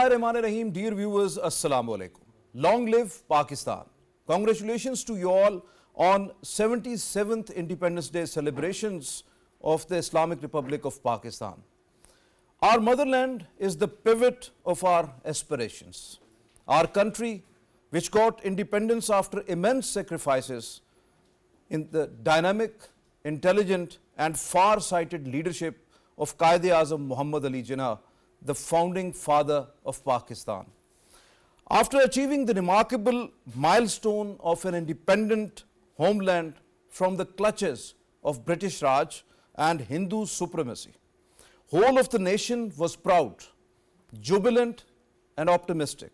Bismillahirrahmanirrahim. Dear viewers, Assalamu alaikum. Long live Pakistan. Congratulations to you all on 77th Independence Day celebrations of the Islamic Republic of Pakistan. Our motherland is the pivot of our aspirations. Our country, which got independence after immense sacrifices in the dynamic, intelligent and far-sighted leadership of Quaid'S Muhammad Ali Jinnah, the founding father of Pakistan. After achieving the remarkable milestone of an independent homeland from the clutches of British Raj and Hindu supremacy, whole of the nation was proud, jubilant and optimistic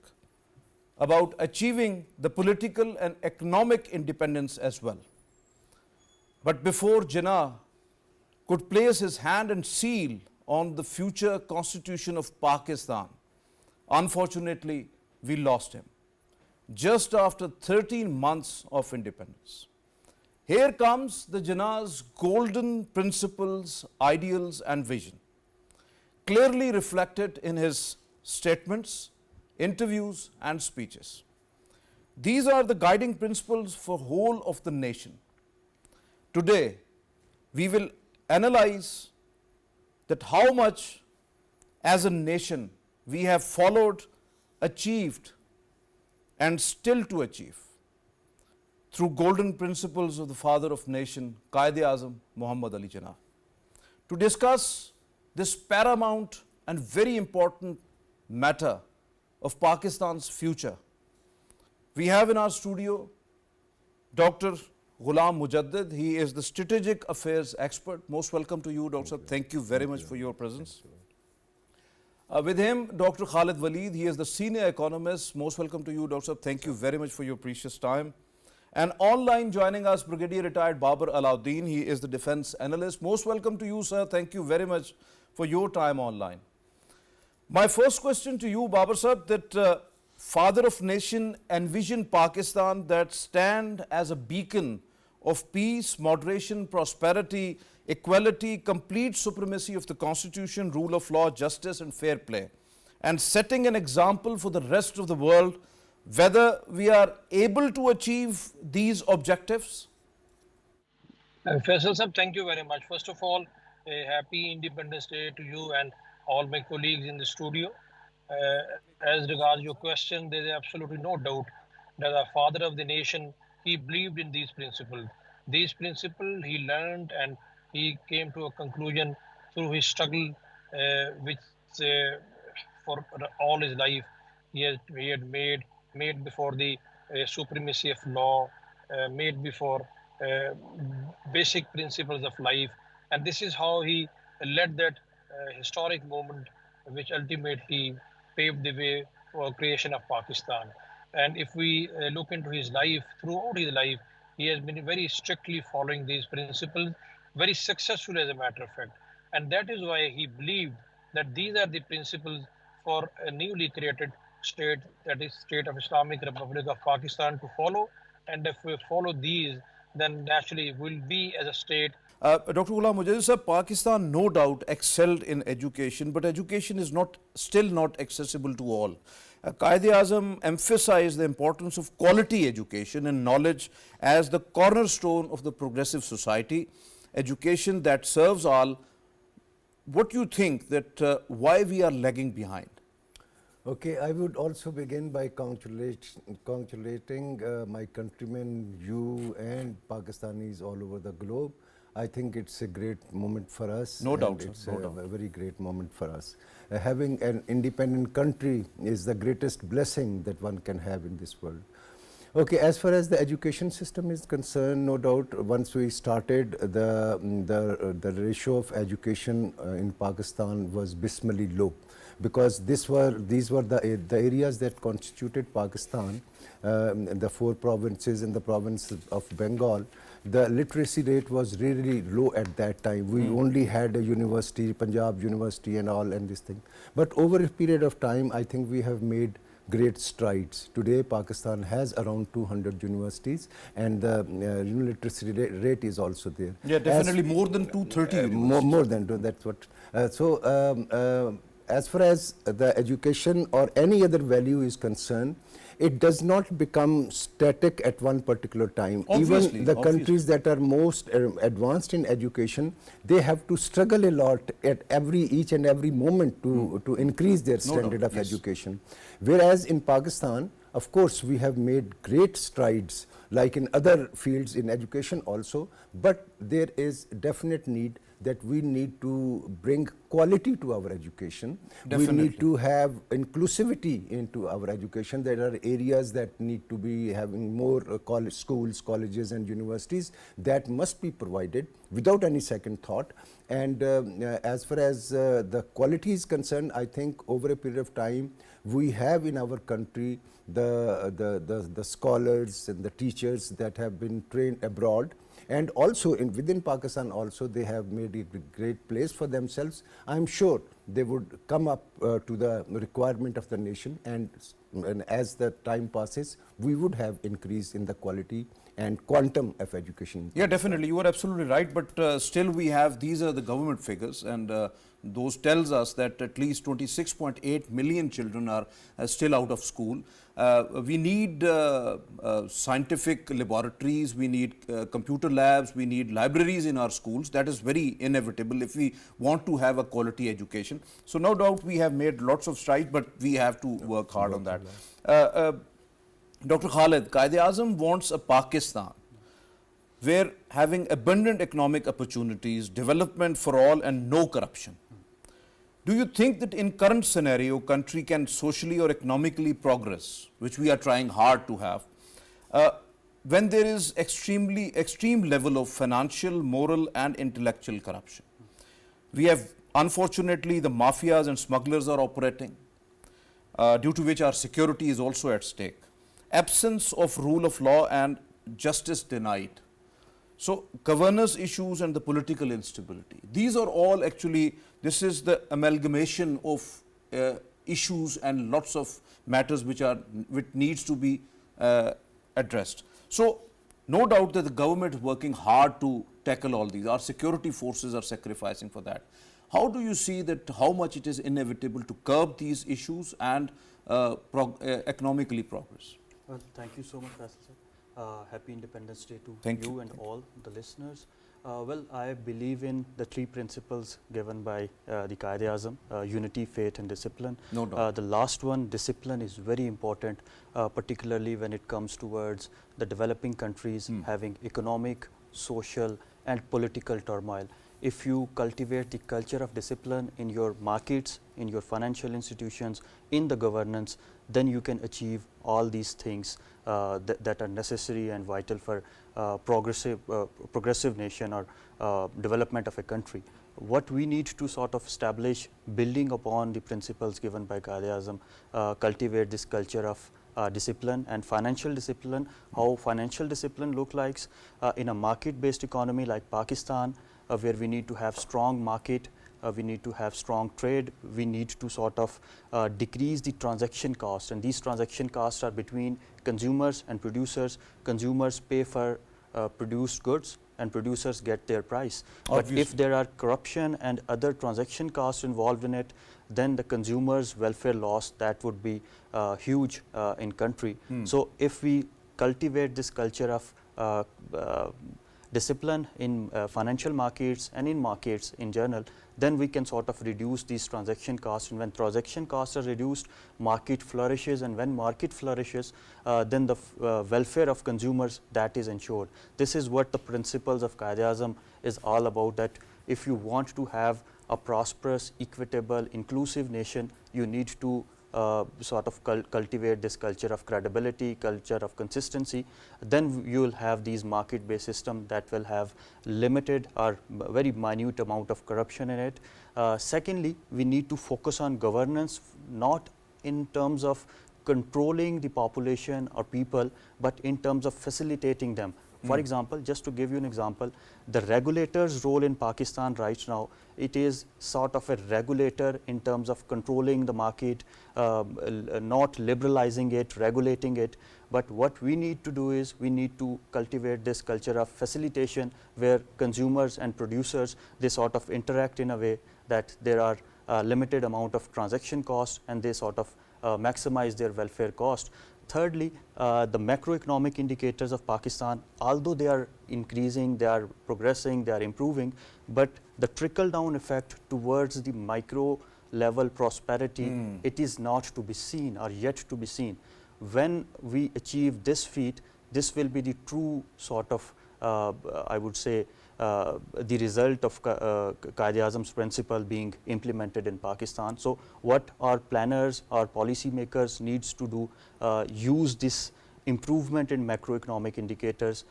about achieving the political and economic independence as well. But before Jinnah could place his hand and seal on the future constitution of Pakistan, unfortunately, we lost him just after 13 months of independence. Here comes the Jinnah's golden principles, ideals and vision, clearly reflected in his statements, interviews and speeches. These are the guiding principles for whole of the nation. Today, we will analyze that how much as a nation we have followed, achieved and still to achieve through golden principles of the father of nation, Quaid'S Muhammad Ali Jinnah. To discuss this paramount and very important matter of Pakistan's future, we have in our studio Dr. Ghulam Mujadid. He is the strategic affairs expert. Most welcome to you, Dr. Thank you very much for your presence. With him, Dr. Khalid Waleed. He is the senior economist. Most welcome to you, Dr. Thank you very much for your precious time. And online joining us, Brigadier retired Babar Alauddin. He is the defense analyst. Most welcome to you, sir. Thank you very much for your time online. My first question to you, Babar sahab, that father of nation envisioned Pakistan that stand as a beacon of peace, moderation, prosperity, equality, complete supremacy of the constitution, rule of law, justice and fair play, and setting an example for the rest of the world, whether we are able to achieve these objectives? Faisal sir, thank you very much. First of all, a happy Independence Day to you and all my colleagues in the studio. As regards your question, there is absolutely no doubt that the father of the nation, he believed in these principles. These principles he learned and he came to a conclusion through his struggle, which for all his life he had made before the supremacy of law, made before basic principles of life. And this is how he led that historic moment which ultimately paved the way for creation of Pakistan. And if we look into his life, throughout his life, he has been very strictly following these principles, very successful as a matter of fact. And that is why he believed that these are the principles for a newly created state, that is State of Islamic Republic of Pakistan, to follow. And if we follow these, then naturally we'll be as a state. Dr. Ghulam Mujadid sir, Pakistan no doubt excelled in education, but education is still not accessible to all. Quaid'S emphasized the importance of quality education and knowledge as the cornerstone of the progressive society, education that serves all. What do you think that why we are lagging behind? Okay, I would also begin by congratulating my countrymen, you and Pakistanis all over the globe. I think it's a great moment for us. No doubt, it's no doubt. A very great moment for us. Having an independent country is the greatest blessing that one can have in this world. Okay, as far as the education system is concerned, no doubt once we started, the ratio of education in Pakistan was abysmally low, because these were the areas that constituted Pakistan, the 4 provinces in the province of Bengal. The literacy rate was really low at that time. We only had a university, Punjab University and all and this thing. But over a period of time, I think we have made great strides. Today, Pakistan has around 200 universities and the literacy rate is also there. Yeah, definitely more than 230 more than, that's what. as far as the education or any other value is concerned, it does not become static at one particular time. Obviously, Even the countries that are most advanced in education, they have to struggle a lot at each and every moment to increase their standard of education. Whereas in Pakistan, of course, we have made great strides, like in other fields in education also, but there is definite need that we need to bring quality to our education. Definitely. We need to have inclusivity into our education. There are areas that need to be having more college schools, colleges and universities that must be provided without any second thought. And as far as the quality is concerned, I think over a period of time, we have in our country the scholars and the teachers that have been trained abroad. And also within Pakistan also, they have made a great place for themselves. I'm sure they would come up to the requirement of the nation, and as the time passes, we would have increase in the quality and quantum of education. Yeah, definitely. You are absolutely right. But still we have, these are the government figures, and those tells us that at least 26.8 million children are still out of school. We need scientific laboratories, we need computer labs, we need libraries in our schools. That is very inevitable if we want to have a quality education. So no doubt we have made lots of strides, but we have to work hard on that. Dr. Khalid, Quaid'S wants a Pakistan where having abundant economic opportunities, development for all and no corruption. Do you think that in current scenario, country can socially or economically progress, which we are trying hard to have, when there is extreme level of financial, moral and intellectual corruption? We have, unfortunately, the mafias and smugglers are operating, due to which our security is also at stake. Absence of rule of law and justice denied. So governance issues and the political instability, these are all actually, this is the amalgamation of issues and lots of matters which needs to be addressed. So no doubt that the government is working hard to tackle all these. Our security forces are sacrificing for that. How do you see that, how much it is inevitable to curb these issues and economically progress? Well, thank you so much, Faisal. Happy Independence Day to Thank you you. and all the listeners. Well, I believe in the three principles given by the Quaid'S, unity, faith and discipline. No doubt. The last one, discipline, is very important, particularly when it comes towards the developing countries having economic, social and political turmoil. If you cultivate the culture of discipline in your markets, in your financial institutions, in the governance, then you can achieve all these things that are necessary and vital for progressive nation or development of a country. What we need to sort of establish, building upon the principles given by Quaid'S, cultivate this culture of discipline and financial discipline. How financial discipline look like in a market-based economy like Pakistan, where we need to have strong market, we need to have strong trade, we need to sort of decrease the transaction cost, and these transaction costs are between consumers and producers. Consumers pay for produced goods and producers get their price. Obviously. But if there are corruption and other transaction costs involved in it, then the consumers' welfare loss, that would be huge in country. So if we cultivate this culture of discipline in financial markets and in markets in general, then we can sort of reduce these transaction costs. And when transaction costs are reduced, market flourishes, and when market flourishes, then the welfare of consumers, that is ensured. This is what the principles of Quaid'S is all about, that if you want to have a prosperous, equitable, inclusive nation, you need to sort of cultivate this culture of credibility, culture of consistency. Then you will have these market-based system that will have limited or very minute amount of corruption in it. Secondly, we need to focus on governance, not in terms of controlling the population or people, but in terms of facilitating them. For example, just to give you an example, the regulator's role in Pakistan right now, it is sort of a regulator in terms of controlling the market, not liberalizing it, regulating it. But what we need to do is we need to cultivate this culture of facilitation, where consumers and producers, they sort of interact in a way that there are limited amount of transaction cost, and they sort of maximize their welfare cost. Thirdly, the macroeconomic indicators of Pakistan, although they are increasing, they are progressing, they are improving, but the trickle-down effect towards the micro level prosperity, it is not to be seen or yet to be seen. When we achieve this feat, this will be the true sort of, I would say, the result of Quaid'S principle being implemented in Pakistan. So what our planners, our policymakers needs to do, use this improvement in macroeconomic indicators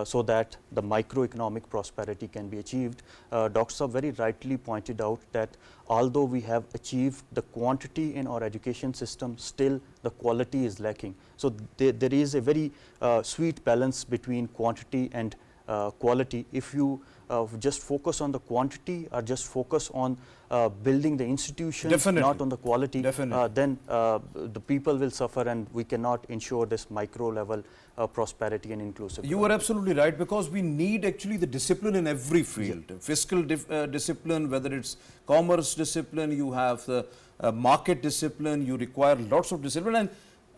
so that the microeconomic prosperity can be achieved. Dr. Saab very rightly pointed out that although we have achieved the quantity in our education system, still the quality is lacking. So there is a very sweet balance between quantity and quality. If you just focus on the quantity or just focus on building the institutions, not on the quality, then the people will suffer, and we cannot ensure this micro level prosperity and inclusivity. You are absolutely right, because we need actually the discipline in every field. Fiscal discipline, whether it's commerce discipline, you have the market discipline, you require lots of discipline,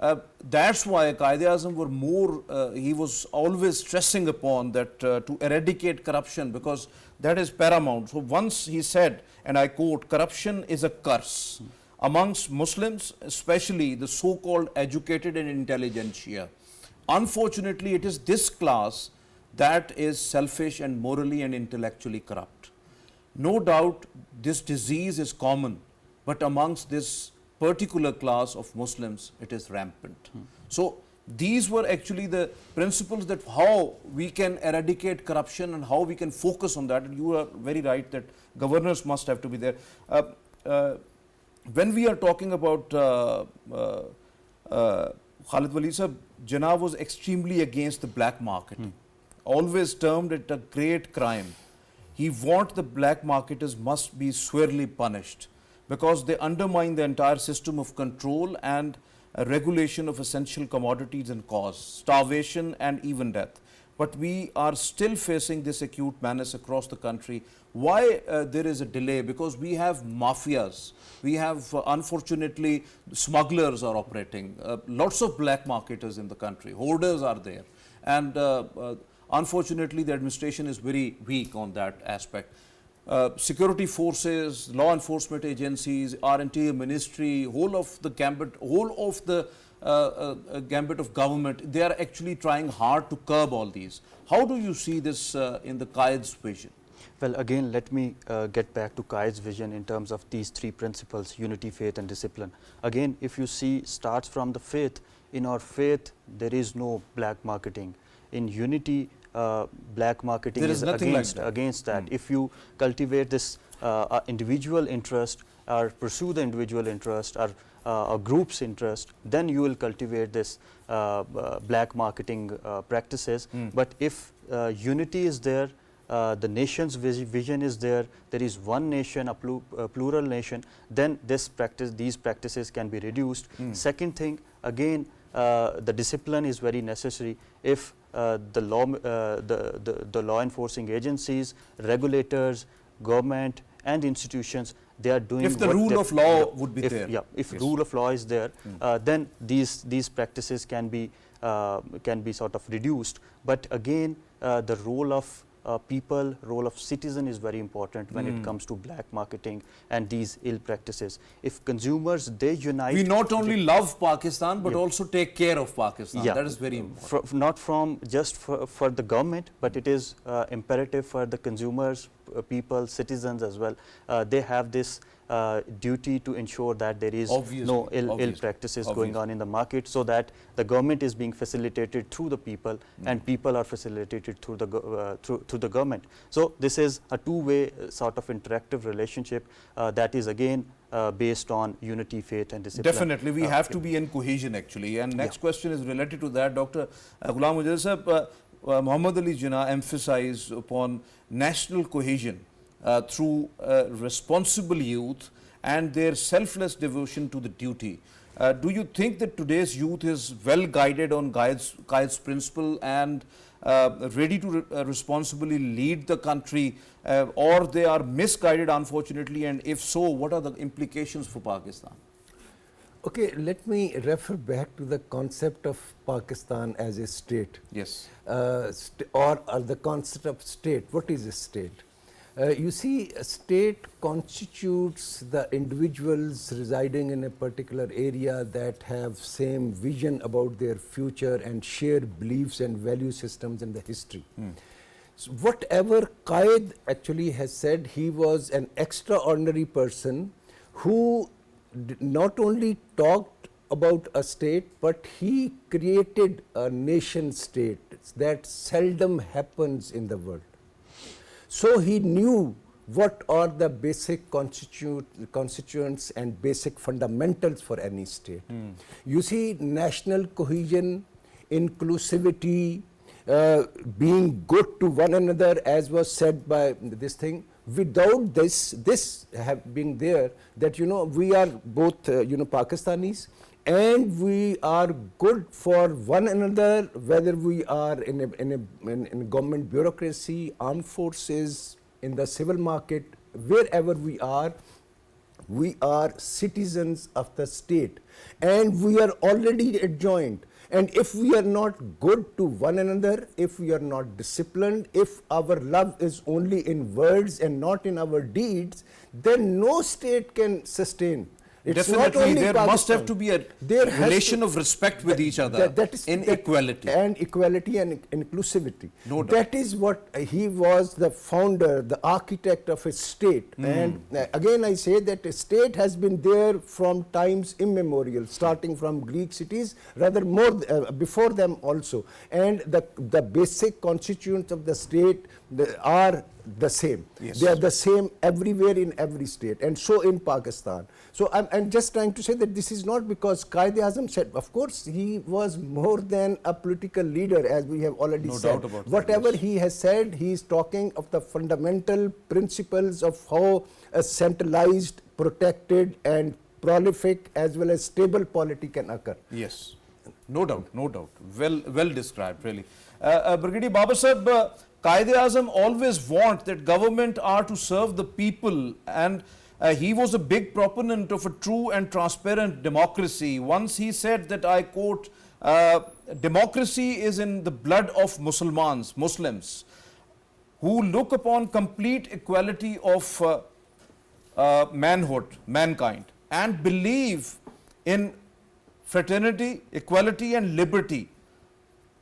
and that's why Quaid'S were more, he was always stressing upon that to eradicate corruption, because that is paramount. So once he said, and I quote, corruption is a curse amongst Muslims, especially the so-called educated and intelligentsia. Unfortunately, it is this class that is selfish and morally and intellectually corrupt. No doubt this disease is common, but amongst this particular class of Muslims, it is rampant. So these were actually the principles that how we can eradicate corruption and how we can focus on that. And you are very right that governors must have to be there. When we are talking about Khalid Waleed sir, Jinnah was extremely against the black market, always termed it a great crime. He wanted the black marketers must be severely punished, because they undermine the entire system of control and regulation of essential commodities and cause starvation and even death. But we are still facing this acute menace across the country. Why there is a delay? Because we have mafias, we have unfortunately smugglers are operating, lots of black marketers in the country, hoarders are there, and unfortunately the administration is very weak on that aspect. Security forces, law enforcement agencies, our interior ministry, whole of the gambit of government, they are actually trying hard to curb all these. How do you see this in the Quaid'S vision? Well, again, let me get back to Quaid'S vision in terms of these three principles: unity, faith and discipline. Again, if you see, starts from the faith. In our faith, there is no black marketing. In unity, black marketing is against that. If you cultivate this individual interest or pursue the individual interest or a group's interest, then you will cultivate this black marketing practices. But if unity is there, the nation's vision is there, there is one nation, a plural nation, then these practices can be reduced. Second thing, again, the discipline is very necessary. If the law enforcing agencies, regulators, government and institutions, they are doing, if the rule of law would be there, if rule of law is there, then these practices can be sort of reduced. But again, the role of people, role of citizen is very important when it comes to black marketing and these ill practices. If consumers, they unite. We not only love Pakistan, but also take care of Pakistan. That is very important. Not from just for the government, but it is imperative for the consumers, people, citizens as well. They have this duty to ensure that there is no ill practices going on in the market, so that the government is being facilitated through the people and people are facilitated through the government. So this is a two-way sort of interactive relationship that is again based on unity, faith and discipline. Definitely, we have to be in cohesion actually. And next question is related to that. Dr. Ghulam, Mujadid, Muhammad Ali Jinnah emphasized upon national cohesion through responsible youth and their selfless devotion to the duty. Do you think that today's youth is well guided on Quaid'S principle and ready to responsibly lead the country, or they are misguided, unfortunately, and if so, what are the implications for Pakistan? Okay, let me refer back to the concept of Pakistan as a state. Yes. Or the concept of state. What is a state? You see, a state constitutes the individuals residing in a particular area that have same vision about their future and share beliefs and value systems in the history. So whatever Quaid actually has said, he was an extraordinary person who not only talked about a state, but he created a nation state that seldom happens in the world. So he knew what are the basic constituents and basic fundamentals for any state. You see, national cohesion, inclusivity, being good to one another, as was said by this thing. Without this have been there, that we are both Pakistanis, and we are good for one another, whether we are in government bureaucracy, armed forces, in the civil market, wherever we are citizens of the state, and we are already adjoined. And if we are not good to one another, if we are not disciplined, if our love is only in words and not in our deeds, then no state can sustain. It's Definitely, there Pakistan. must have to be a relation of respect with each other, equality. And equality and inclusivity. No doubt. That is what he was, the founder, the architect of a state. And again I say that a state has been there from times immemorial, starting from Greek cities, rather more before them also. And the basic constituents of the state are the same. Yes. They are the same everywhere in every state, and so in Pakistan. So I'm just trying to say that this is not because Quaid-e-Azam said, of course he was more than a political leader, as we have already said. No doubt about that. Whatever he has said, he is talking of the fundamental principles of how a centralized, protected and prolific as well as stable polity can occur. Yes, no doubt, no doubt. Well described, really. Brigadier Babar Sahib, Quaid-e-Azam always want that government are to serve the people, and he was a big proponent of a true and transparent democracy. Once he said that, I quote, democracy is in the blood of Muslims who look upon complete equality of mankind, and believe in fraternity, equality and liberty.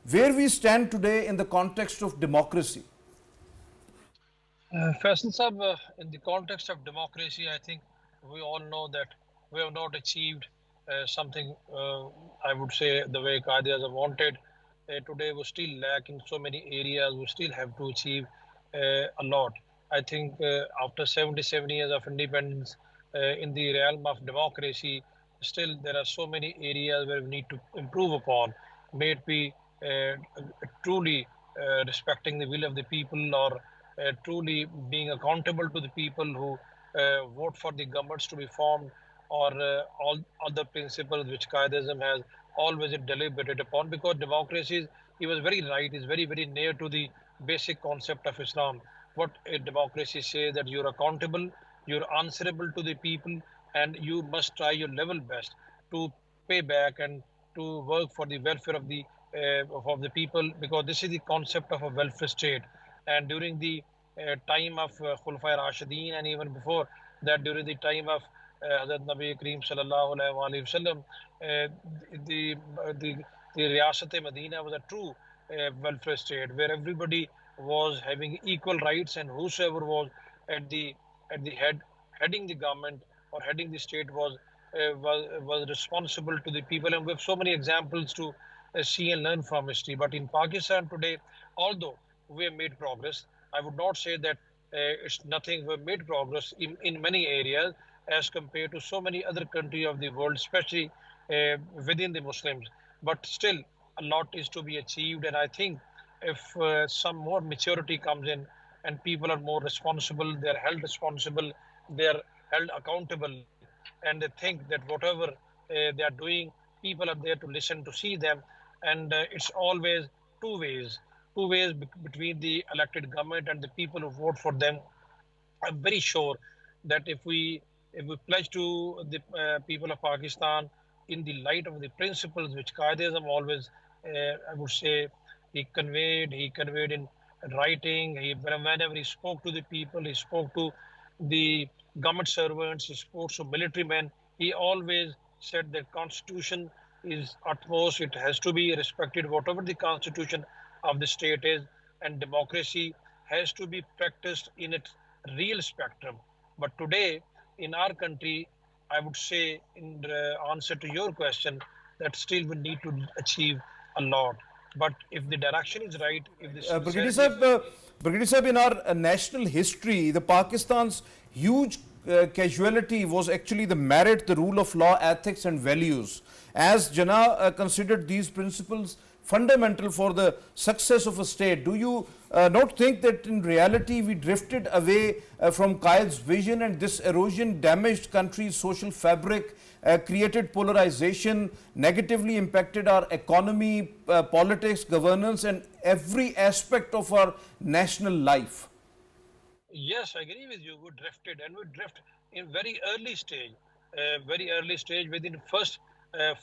Where we stand today in the context of democracy? Faisal Sahib, in the context of democracy, I think we all know that we have not achieved something, I would say, the way Quaid-e-Azam wanted. Today we still lack in so many areas. We still have to achieve a lot. I think after 77 years of independence in the realm of democracy, still there are so many areas where we need to improve upon. May it be truly respecting the will of the people, or truly being accountable to the people who vote for the governments to be formed, or all other principles which Quaid-e-Azam has always deliberated upon. Because democracy, he was very right, is very, very near to the basic concept of Islam. What a democracy says, that you're accountable, you're answerable to the people, and you must try your level best to pay back and to work for the welfare of the people, because this is the concept of a welfare state. And during the time of Khulafai Rashideen, and even before that, during the time of Hazrat Nabi Kareem Sallallahu Alaihi Wasallam, the Riyasat-e Medina was a true welfare state, where everybody was having equal rights, and whosoever was at the heading the government or heading the state was responsible to the people. And we have so many examples to see and learn from history. But in Pakistan today, although we have made progress, I would not say that it's nothing. We have made progress in many areas as compared to so many other countries of the world, especially within the Muslims. But still, a lot is to be achieved. And I think if some more maturity comes in, and people are more responsible, they're held responsible, they're held accountable, and they think that whatever they are doing, people are there to listen, to see them, and it's always two ways, between the elected government and the people who vote for them. I'm very sure that if we pledge to the people of Pakistan in the light of the principles which Quaid'S have always, I would say, he conveyed in writing. Whenever he spoke to the people, he spoke to the government servants, he spoke to military men. He always said that Constitution is utmost. It has to be respected, whatever the Constitution of the state is, and democracy has to be practiced in its real spectrum. But today, in our country, I would say, in answer to your question, that still we need to achieve a lot. But if the direction is right, if the Brigadier sincerity Sahib, Brigadier Sahib, in our national history, the Pakistan's huge casualty was actually the merit, the rule of law, ethics and values. As Jinnah considered these principles fundamental for the success of a state, do you not think that in reality we drifted away from Quaid's vision, and this erosion damaged country's social fabric, created polarization, negatively impacted our economy, politics, governance and every aspect of our national life? Yes, I agree with you. We drifted, and we drift in very early stage. Within first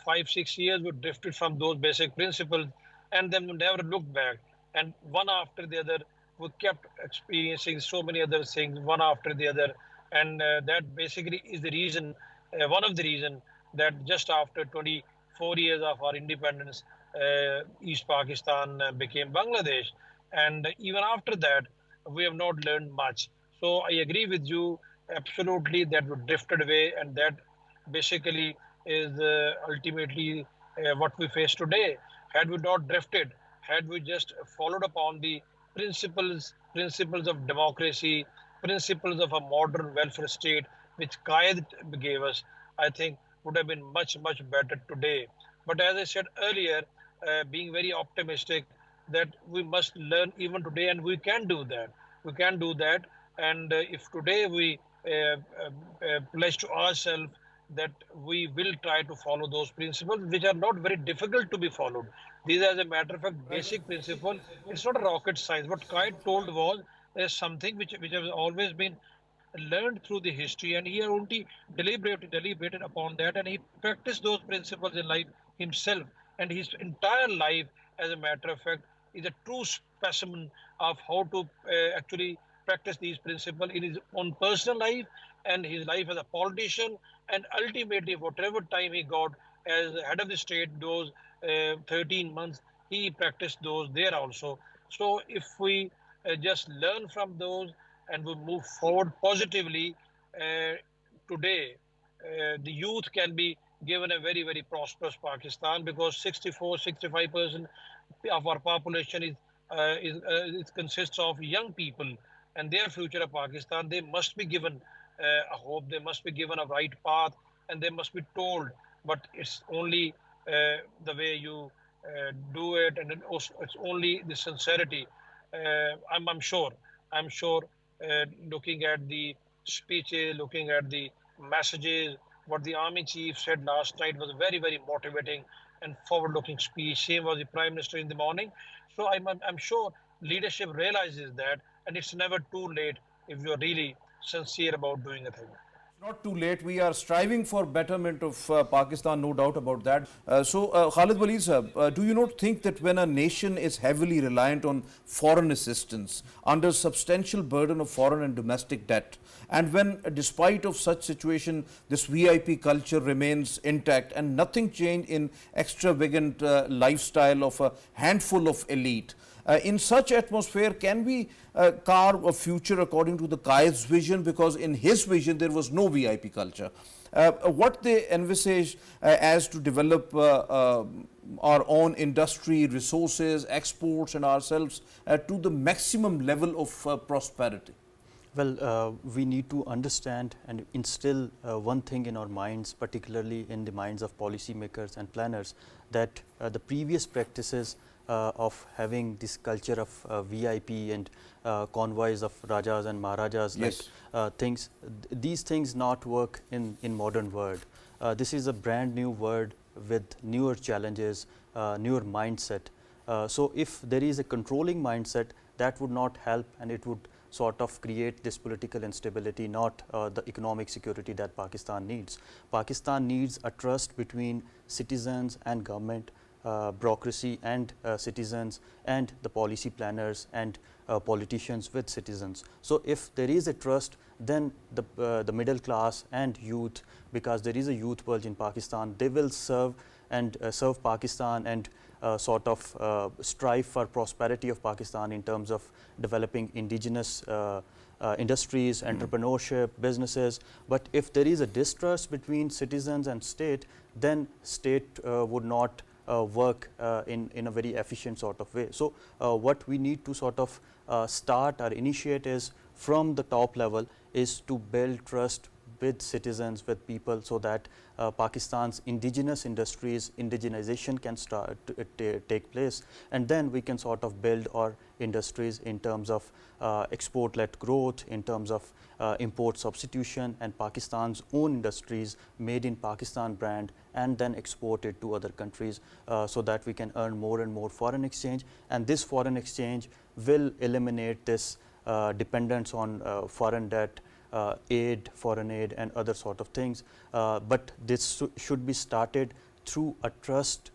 5 6 years, we drifted from those basic principles, and then we never looked back. And one after the other, we kept experiencing so many other things, one after the other, and that basically is the reason, one of the reason that just after 24 years of our independence, East Pakistan became Bangladesh, and even after that we have not learned much. So I agree with you absolutely that we drifted away, and that basically is ultimately what we face today. Had we not drifted, had we just followed upon the principles of democracy, principles of a modern welfare state, which Qaid gave us, I think would have been much, much better today. But as I said earlier, being very optimistic that we must learn even today, and we can do that. We can do that. And if today we pledge to ourselves that we will try to follow those principles, which are not very difficult to be followed. These are, as a matter of fact, basic principle. It's not a rocket science. What Kite told was there's something which has always been learned through the history, and he only deliberated upon that, and he practiced those principles in life himself. And his entire life, as a matter of fact, is a true specimen of how to actually practice these principles in his own personal life and his life as a politician, and ultimately whatever time he got as head of the state, those 13 months, he practiced those there also. So if we just learn from those and we move forward positively, today the youth can be given a very, very prosperous Pakistan, because 64-65% of our population is consists of young people, and their future of Pakistan, they must be given a hope, they must be given a right path, and they must be told. But it's only the way you do it, and it's only the sincerity. I'm sure, looking at the speeches, looking at the messages, what the army chief said last night was a very, very motivating and forward-looking speech. Same was the prime minister in the morning. So I'm sure leadership realizes that, and it's never too late if you're really sincere about doing a thing. Not too late. We are striving for betterment of Pakistan, no doubt about that. Khalid, Waleed sahab, do you not think that when a nation is heavily reliant on foreign assistance, under substantial burden of foreign and domestic debt, and when, despite of such situation, this VIP culture remains intact and nothing changed in extravagant lifestyle of a handful of elite, in such atmosphere, can we carve a future according to the Quaid's vision? Because in his vision, there was no VIP culture. What they envisage as to develop our own industry, resources, exports and ourselves to the maximum level of prosperity? Well, we need to understand and instill one thing in our minds, particularly in the minds of policymakers and planners, that the previous practices of having this culture of VIP and convoys of Rajas and Maharajas, yes, like things, these things not work in modern world. this is a brand new world with newer challenges, newer mindset. So if there is a controlling mindset, that would not help, and it would sort of create this political instability, not the economic security that Pakistan needs. Pakistan needs a trust between citizens and government, bureaucracy and citizens, and the policy planners and politicians with citizens. So if there is a trust, then the middle class and youth, because there is a youth bulge in Pakistan, they will serve Pakistan and sort of strive for prosperity of Pakistan in terms of developing indigenous industries, entrepreneurship, businesses. But if there is a distrust between citizens and state, then state would not work in a very efficient sort of way. So what we need to sort of start or initiate is from the top level is to build trust with citizens, with people, so that Pakistan's indigenous industries, indigenization can start to take place, and then we can sort of build our industries in terms of export-led growth, in terms of import substitution, and Pakistan's own industries made in Pakistan brand, and then exported to other countries, so that we can earn more and more foreign exchange, and this foreign exchange will eliminate this dependence on foreign debt, foreign aid and other sort of things. But this should be started through a trust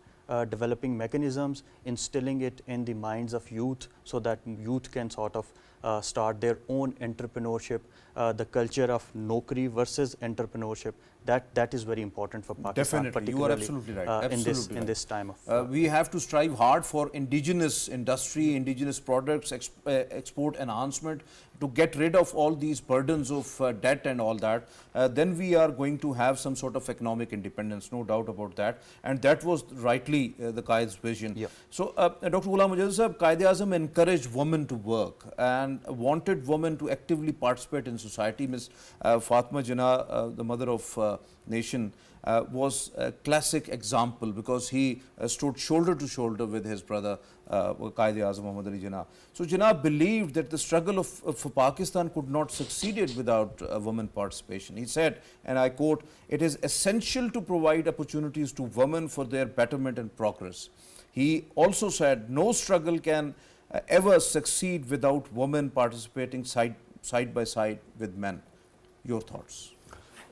developing mechanisms, instilling it in the minds of youth, so that youth can sort of start their own entrepreneurship. The culture of Naukri versus entrepreneurship, that is very important for Pakistan. Definitely, you are absolutely right. In this time of we have to strive hard for indigenous industry, indigenous products, export enhancement, to get rid of all these burdens of debt and all that. Then we are going to have some sort of economic independence, no doubt about that. And that was rightly the Quaid's vision. Yeah. So, Dr. Ghulam Mujadid, Quaid-e-Azam encouraged women to work and wanted women to actively participate in society. Ms. Fatima Jinnah, the mother of nation, was a classic example, because he stood shoulder to shoulder with his brother Quaid-e-Azam Muhammad Ali Jinnah. So Jinnah believed that the struggle for Pakistan could not succeed without women participation. He said, and I quote, "It is essential to provide opportunities to women for their betterment and progress." He also said, no struggle can ever succeed without women participating side by side with men. Your thoughts?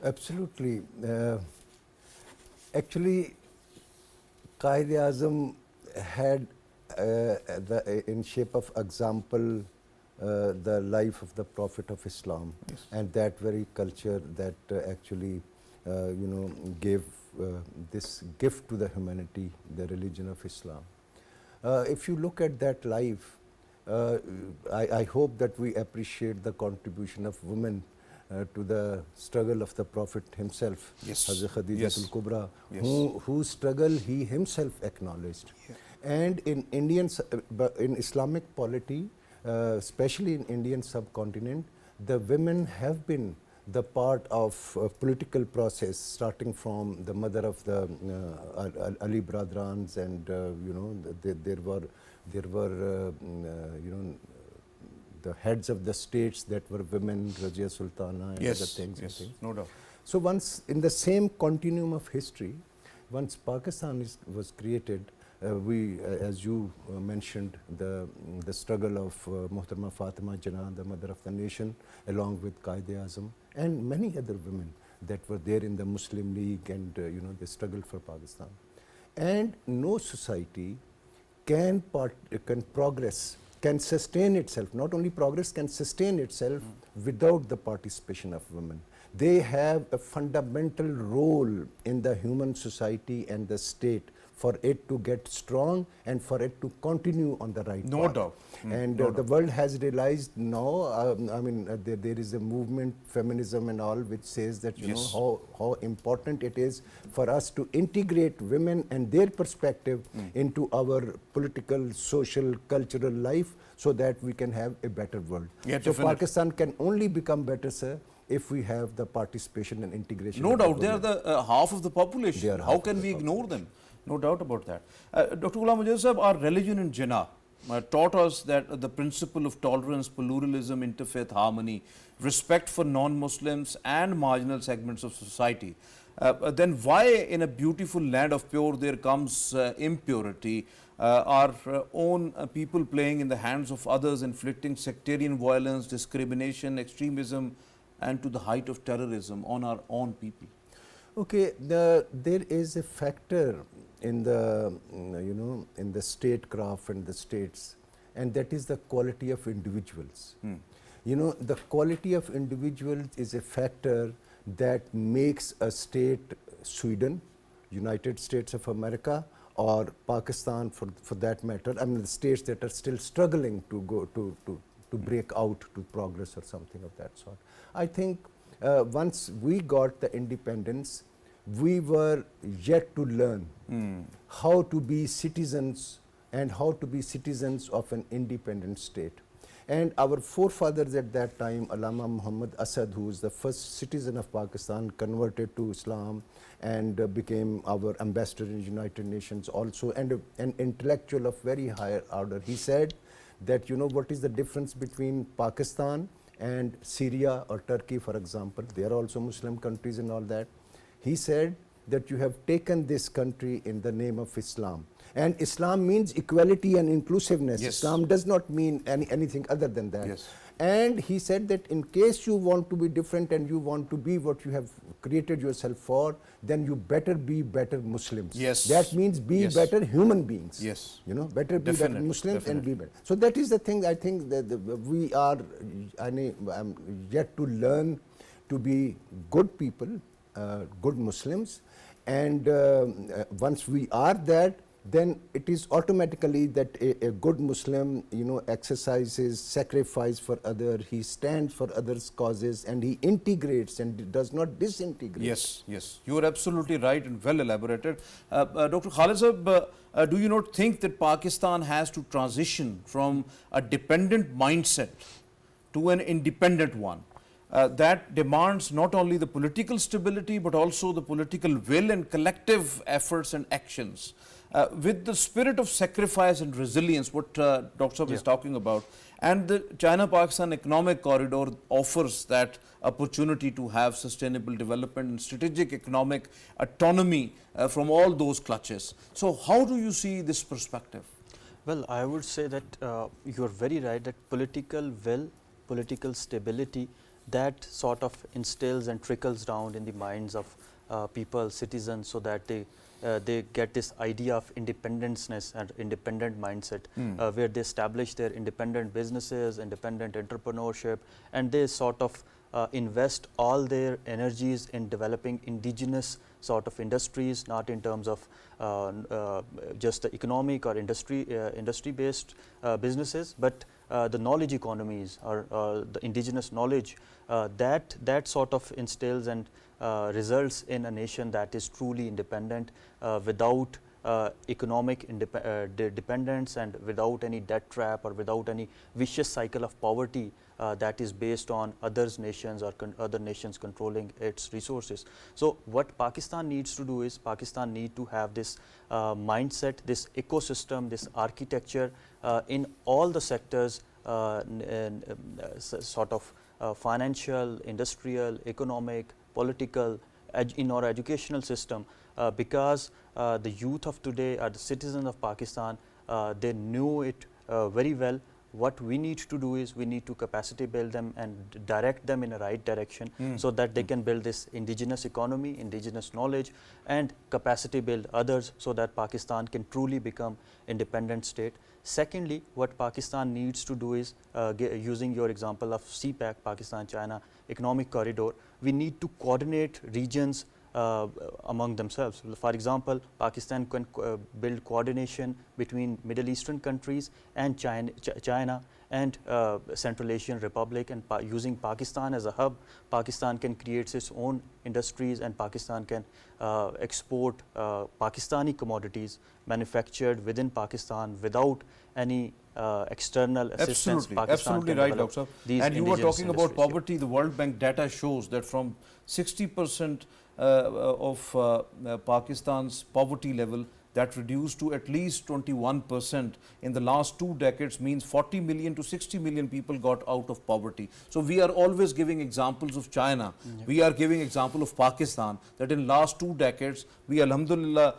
Absolutely. Actually, Quaid-e-Azam had in shape of example the life of the Prophet of Islam, Yes. and that very culture that actually gave this gift to the humanity, the religion of Islam. If you look at that life, I hope that we appreciate the contribution of women to the struggle of the Prophet himself, Yes. Hazrat Khadija Yes. al-Kubra, Yes. whose struggle he himself acknowledged. Yeah. And in Islamic polity, especially in Indian subcontinent, the women have been the part of political process, starting from the mother of the Ali Bradhrans, and there were the heads of the states that were women, Razia Sultana and other things. Yes, no doubt. So once in the same continuum of history, once Pakistan was created, as you mentioned, the struggle of Muhtarama Fatima Jinnah, the mother of the nation, along with Quaid-e-Azam and many other women that were there in the Muslim League, and the struggle for Pakistan. And no society can progress, can sustain itself, not only progress, can sustain itself without the participation of women. They have a fundamental role in the human society and the state for it to get strong and for it to continue on the right No path. doubt. And No the doubt. world has realized now, there is a movement, feminism and all, which says that Yes. how important it is for us to integrate women and their perspective into our political, social, cultural life, so that we can have a better world. Yeah, So definitely. Pakistan can only become better, sir, if we have the participation and integration. No of the doubt, they are women. the half of the population. They are How half can of we the ignore them? No doubt about that. Dr. Ghulam Mujadid Sahab, our religion in Jinnah taught us that the principle of tolerance, pluralism, interfaith harmony, respect for non-Muslims and marginal segments of society. then why in a beautiful land of pure there comes impurity? Our own people playing in the hands of others, inflicting sectarian violence, discrimination, extremism, and to the height of terrorism on our own people. Okay, there is a factor in the in the statecraft and the states, and that is the quality of individuals. You know, the quality of individuals is a factor that makes a state, Sweden, United States of America, or Pakistan for that matter, I mean the states that are still struggling to go to break out to progress or something of that sort. I think once we got the independence, we were yet to learn how to be citizens and how to be citizens of an independent state. And our forefathers at that time, Allama Muhammad Asad, who was the first citizen of Pakistan, converted to Islam and became our ambassador in the United Nations also, and an intellectual of very higher order. He said that, you know, what is the difference between Pakistan and Syria or Turkey, for example? They are also Muslim countries and all that. He said that you have taken this country in the name of Islam. And Islam means equality and inclusiveness. Yes. Islam does not mean anything other than that. Yes. And he said that in case you want to be different and you want to be what you have created yourself for, then you better be better Muslims. Yes. That means be Yes. better human beings. Yes. You know, better be better Definitely, Muslims and definitely. be better. So that is the thing. I think that we are yet to learn to be good people, good Muslims, and once we are that, then it is automatically that a good Muslim, you know, exercises sacrifice for others, he stands for others' causes, and he integrates and does not disintegrate. Yes, yes, you are absolutely right and well elaborated. Dr. Khalid sahab, do you not think that Pakistan has to transition from a dependent mindset to an independent one? That demands not only the political stability but also the political will and collective efforts and actions. With the spirit of sacrifice and resilience, what Dr. Saab is talking about, and the China-Pakistan economic corridor offers that opportunity to have sustainable development and strategic economic autonomy from all those clutches. So how do you see this perspective? Well, I would say that you are very right that political will, political stability, that sort of instills and trickles down in the minds of people, citizens, so that they get this idea of independence and independent mindset, where they establish their independent businesses, independent entrepreneurship, and they sort of invest all their energies in developing indigenous sort of industries, not in terms of just the economic or industry-based businesses, but the knowledge economies or the indigenous knowledge that sort of instills and results in a nation that is truly independent without economic dependence and without any debt trap or without any vicious cycle of poverty that is based on other nations or other nations controlling its resources. So what Pakistan needs to do is Pakistan need to have this mindset, this ecosystem, this architecture in all the sectors, sort of financial, industrial, economic, political, in our educational system, because the youth of today are the citizens of Pakistan. They knew it very well. What we need to do is we need to capacity build them and direct them in a right direction so that they can build this indigenous economy, indigenous knowledge, and capacity build others so that Pakistan can truly become independent state. Secondly, what Pakistan needs to do is, using your example of CPEC, Pakistan-China Economic Corridor, we need to coordinate regions among themselves. For example, Pakistan can build coordination between Middle Eastern countries and China and Central Asian Republic, and using Pakistan as a hub, Pakistan can create its own industries, and Pakistan can export Pakistani commodities manufactured within Pakistan without any external assistance. Absolutely right, Dr. And you were talking about poverty. The World Bank data shows that from 60% of Pakistan's poverty level, that reduced to at least 21% in the last 2 decades, means 40 million to 60 million people got out of poverty. So we are always giving examples of China. We are giving example of Pakistan, that in last 2 decades we alhamdulillah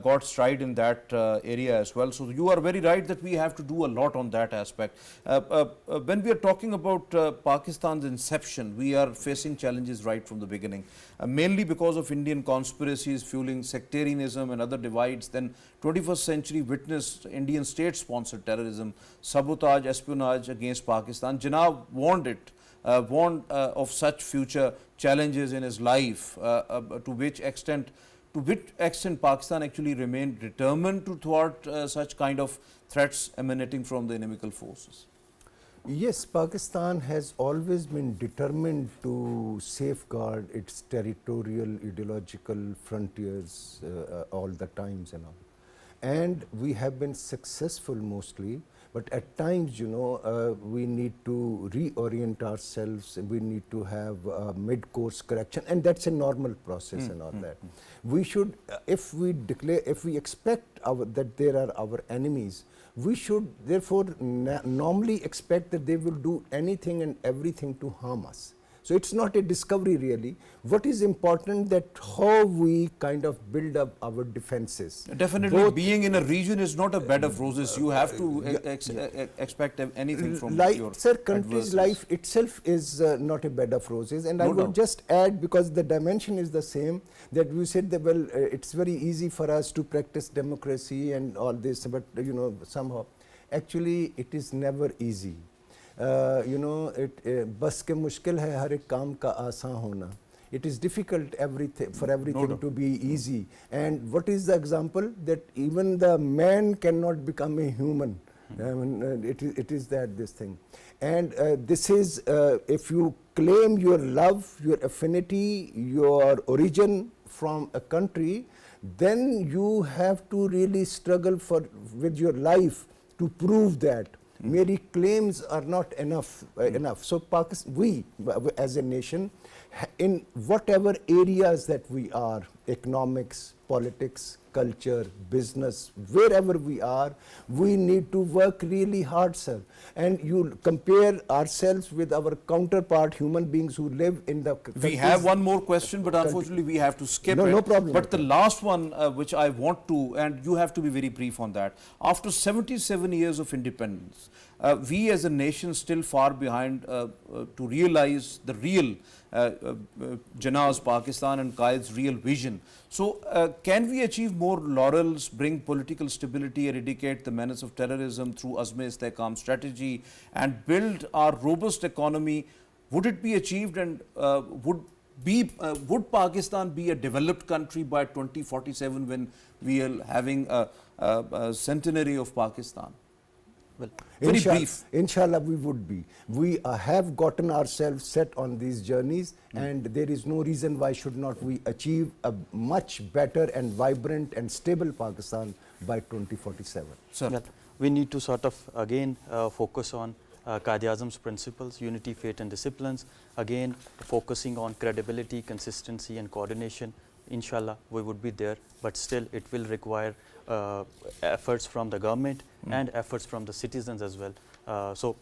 got stride in that area as well. So you are very right that we have to do a lot on that aspect. When we are talking about Pakistan's inception, we are facing challenges right from the beginning, mainly because of Indian conspiracies fueling sectarianism and other divides. Then 21st century witnessed Indian state-sponsored terrorism, sabotage, espionage against Pakistan. Jinnah warned of such future challenges in his life, to which extent Pakistan actually remained determined to thwart such kind of threats emanating from the inimical forces. Yes, Pakistan has always been determined to safeguard its territorial, ideological frontiers all the times and all. And we have been successful mostly, but at times, you know, we need to reorient ourselves, we need to have mid-course correction, and that's a normal process and all that. We should, if we declare, if we expect that there are our enemies, we should therefore normally expect that they will do anything and everything to harm us. So it's not a discovery really. What is important that how we kind of build up our defenses. Definitely, Both being in a region is not a bed of roses. You have to expect anything from your sir, country's adversaries. life itself is not a bed of roses, and I will just add, because the dimension is the same, that we said that well, it's very easy for us to practice democracy and all this, but you know, somehow actually it is never easy. You know, बस के मुश्किल है हर एक काम का आसान होना. It is difficult for everything to be easy. And what is the example? That even the man cannot become a human. I mean, it is that this thing. And this is, if you claim your love, your affinity, your origin from a country, then you have to really struggle with your life to prove that. Mere claims are not enough. So Pakistan, we as a nation, in whatever areas that we are, economics, politics, culture, business, wherever we are, we need to work really hard, sir. And you compare ourselves with our counterpart, human beings who live in the countries. We have one more question, but unfortunately we have to skip it. No problem. But the last one which I want to, and you have to be very brief on that. After 77 years of independence, we as a nation still far behind to realize the real Jinnah's Pakistan and Quaid'S real vision. So can we achieve more laurels, bring political stability, eradicate the menace of terrorism through Azm-e-Istehkam strategy and build our robust economy? Would it be achieved, and would Pakistan be a developed country by 2047 when we are having a centenary of Pakistan? Well, very brief. Inshallah, we would be. We have gotten ourselves set on these journeys, and there is no reason why should not we achieve a much better and vibrant and stable Pakistan by 2047. Sir. Well, we need to sort of again focus on Quaid-e-Azam's principles, unity, faith and disciplines, again focusing on credibility, consistency and coordination. Inshallah, we would be there, but still it will require efforts from the government and efforts from the citizens as well. So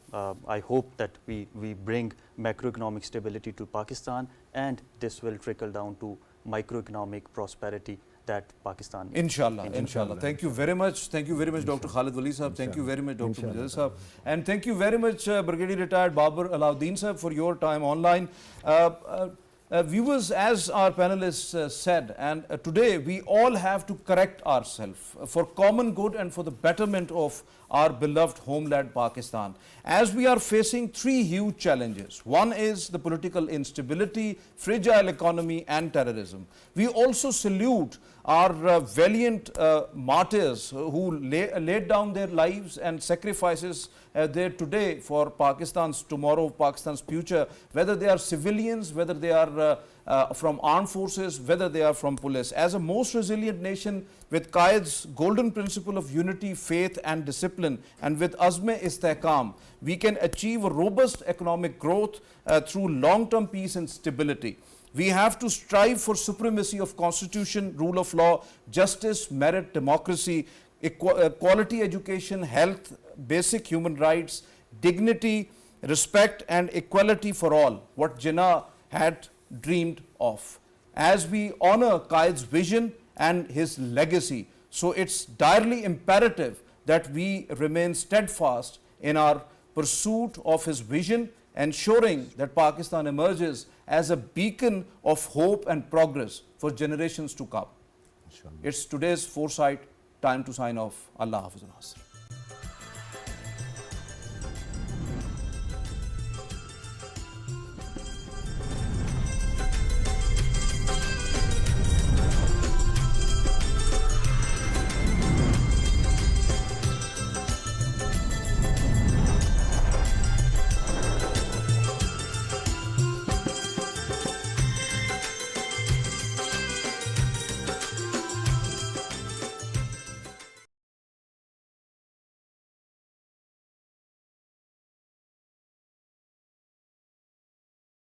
I hope that we bring macroeconomic stability to Pakistan, and this will trickle down to microeconomic prosperity that Pakistan needs. Inshallah, inshallah. Thank you very much. Thank you very much, Dr. Khalid Waleed sahab. Thank you very much, Dr. Mujadid sahab. And thank you very much, Brigadier Retired Babar Alauddin sahab, for your time online. Viewers, as our panelists said, and today we all have to correct ourselves for common good and for the betterment of our beloved homeland Pakistan. As we are facing three huge challenges. One is the political instability, fragile economy and terrorism. We also salute our valiant martyrs who laid down their lives and sacrifices there today for Pakistan's tomorrow, Pakistan's future, whether they are civilians, whether they are from armed forces, whether they are from police. As a most resilient nation, with Quaid's golden principle of unity, faith and discipline, and with Azm-e-Istehkam, we can achieve a robust economic growth through long-term peace and stability. We have to strive for supremacy of constitution, rule of law, justice, merit, democracy, quality education, health, basic human rights, dignity, respect and equality for all, what Jinnah had dreamed of. As we honor Quaid's vision and his legacy, so it's direly imperative that we remain steadfast in our pursuit of his vision, ensuring that Pakistan emerges as a beacon of hope and progress for generations to come. It's today's Foresight. Time to sign off. Allah Hafiz.